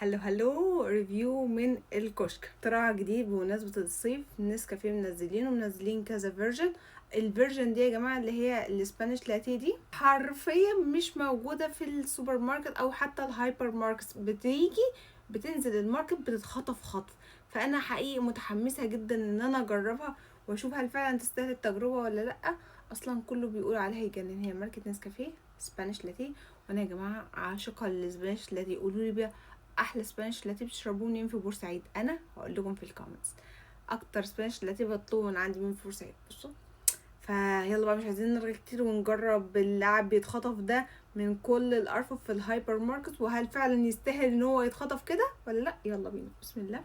هلو ريفيو من الكشك. اختراع جديد بمناسبة الصيف. نسكافيه منزلين كذا فيرجن. الفيرجن دي يا جماعة اللي هي الاسبانيش لاتيه دي حرفيا مش موجودة في السوبر ماركت او حتى الهايبر ماركت. بتنزل الماركت بتتخطف خطف. فانا حقيقي متحمسة جدا ان انا اجربها واشوف هل فعلا تستاهل التجربة ولا لا. اصلا كله بيقول عليها يجنن. هي ماركة نسكافيه اسبانيش لاتيه، وانا يا جماعة عاشقة للاسبانيش لاتيه. قولولي بقى احلى سبانيش لاتيه بتشربوه منين في بورسعيد؟ انا هقول لكم في الكومنتس. اكتر سبانيش لاتيه بطلبه من عندي من بورسعيد. بصوا، فيلا بقى مش عايزين نرغي كتير ونجرب اللعب بيتخطف ده من كل الارفف في الهايبر ماركت، وهل فعلا يستاهل ان هو يتخطف كده ولا لا. يلا بينا، بسم الله.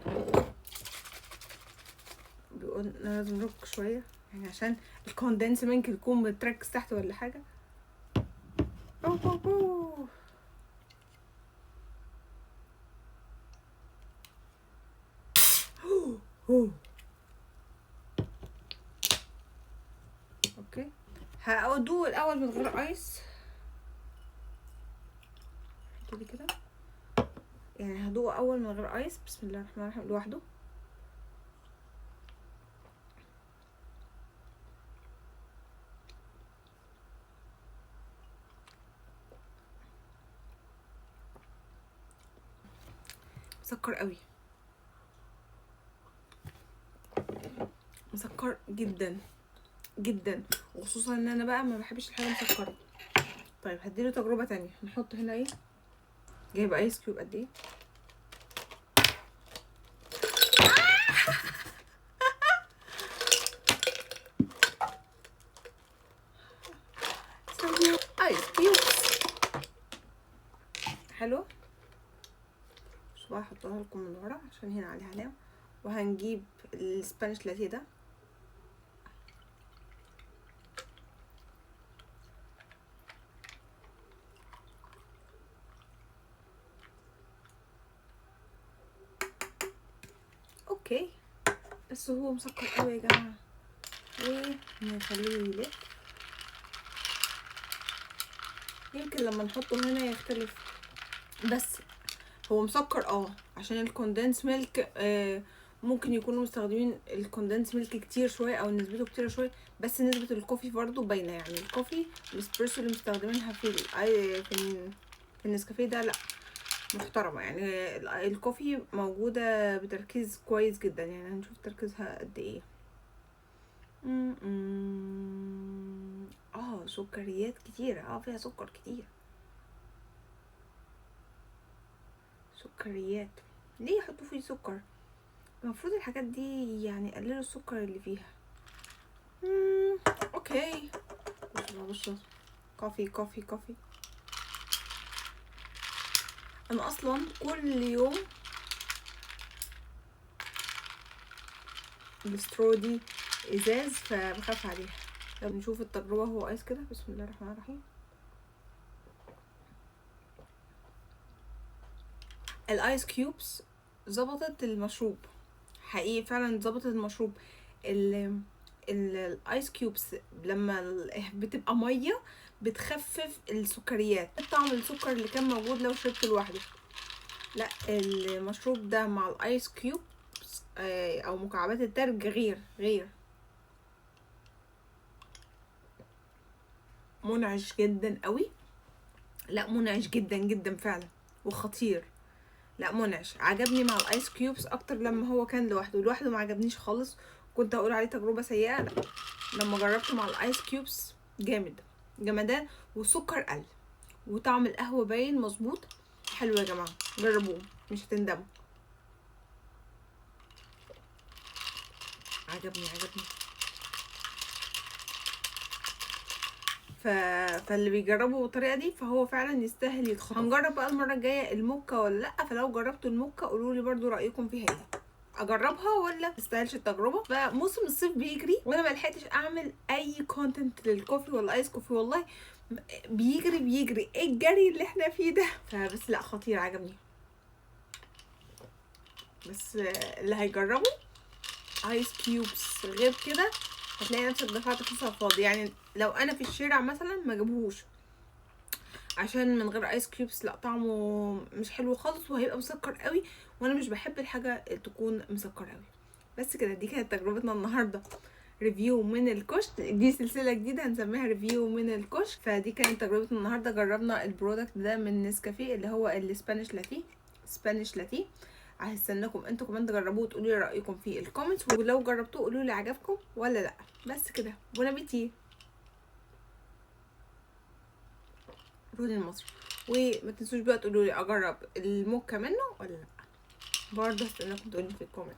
بيقول لازم نرك شويه يعني عشان الكوندنس ممكن يكون متركز تحت ولا حاجه. أوه أوه أوه. أوه. اوكي، هادوق الاول من غير ايس كده يعني. هدوقه اول من غير ايس. بسم الله الرحمن الرحيم لوحده. مسكر قوي، مسكر جدا جدا، وخصوصا ان انا بقى ما بحبش الحاجه مسكره. طيب هديله تجربه تانية. نحط هنا ايه؟ جايبه ايس كيوب قد ايه؟ ايس كيوب حلو. بس بقى هحطها لكم من ورا عشان هنا عليها علامه. وهنجيب الاسبانيش لاتيه ده. اوكي، بس هو مسكر قوي يا جماعه. ونخليه يلف. يمكن لما نحطه هنا يختلف، بس هو مسكر عشان الكوندنس ميلك. ممكن يكونوا مستخدمين الكوندنس ميلك كتير شويه او نسبته كتير شويه، بس نسبه الكوفي برضو باينه. يعني الكوفي الاسبريسو اللي مستخدمينها في النسكافيه ده لا، محترمه يعني. الكوفي موجوده بتركيز كويس جدا. يعني هنشوف تركيزها قد ايه. سكريات كتيره. فيها سكر كتير. سكريات ليه يحطوا فيه سكر؟ المفروض الحاجات دي يعني يقللوا السكر اللي فيها. اوكي، بصوا كوفي كوفي كوفي. انا اصلا كل يوم السترو دي ازاز فبخاف عليها. طب نشوف التجربه. هو ايس كده. بسم الله الرحمن الرحيم. الايس كيوبس ظبطت المشروب، حقيقي فعلا ظبطت المشروب. الايس كيوبس لما بتبقى ميه بتخفف السكريات، طعم السكر اللي كان موجود لو شربته لوحده. لا، المشروب ده مع الايس كيوب او مكعبات التلج غير منعش جدا قوي. لا منعش جدا جدا فعلا وخطير. لا منعش، عجبني مع الايس كيوبس اكتر لما هو كان لوحده ما عجبنيش خالص. كنت هقول عليه تجربه سيئه. لا، لما جربته مع الايس كيوبس جامد جمدان. وسكر قل وطعم القهوه باين مظبوط. حلو يا جماعه، جربوه مش هتندموا. عجبني. فاللي بيجربه بالطريقه دي فهو فعلا يستاهل يدخل. هنجرب بقى المره الجايه الموكا ولا لا. فلو جربتوا الموكا قولوا لي برده رايكم فيها ايه. اجربها ولا تستاهلش التجربه؟ فموسم الصيف بيجري وانا ما لحقتش اعمل اي كونتنت للكوفي ولا ايس كوفي. والله بيجري ايه الجري اللي احنا فيه ده. فبس لا، خطير عجبني. بس اللي هيجربوا ايس كيوبس غير كده هتلاقي نفسك دفعت فلوس على الفاضي. يعني لو انا في الشارع مثلا ما جابوهوش، عشان من غير ايس كيوبس لا طعمه مش حلو خالص وهيبقى مسكر قوي، وانا مش بحب الحاجه تكون مسكره قوي. بس كده دي كانت تجربتنا النهارده، ريفيو من الكشك. دي سلسله جديده هنسميها ريفيو من الكشك. فدي كانت تجربتنا النهارده، جربنا البرودكت ده من نسكافيه اللي هو الاسبانيش لاتيه، سبانيش لاتيه. هستناكم انتوا كمان تجربوه وتقولوا لي رايكم في الكومنتس، ولو جربتوه قولوا لي عجبكم ولا لا. بس كده، بون ابيتي، روني المصري. وما تنسوش بقى تقولوا لي اجرب الموكا منه ولا لا، برضه هستناكم تقولوا لي في الكومنت.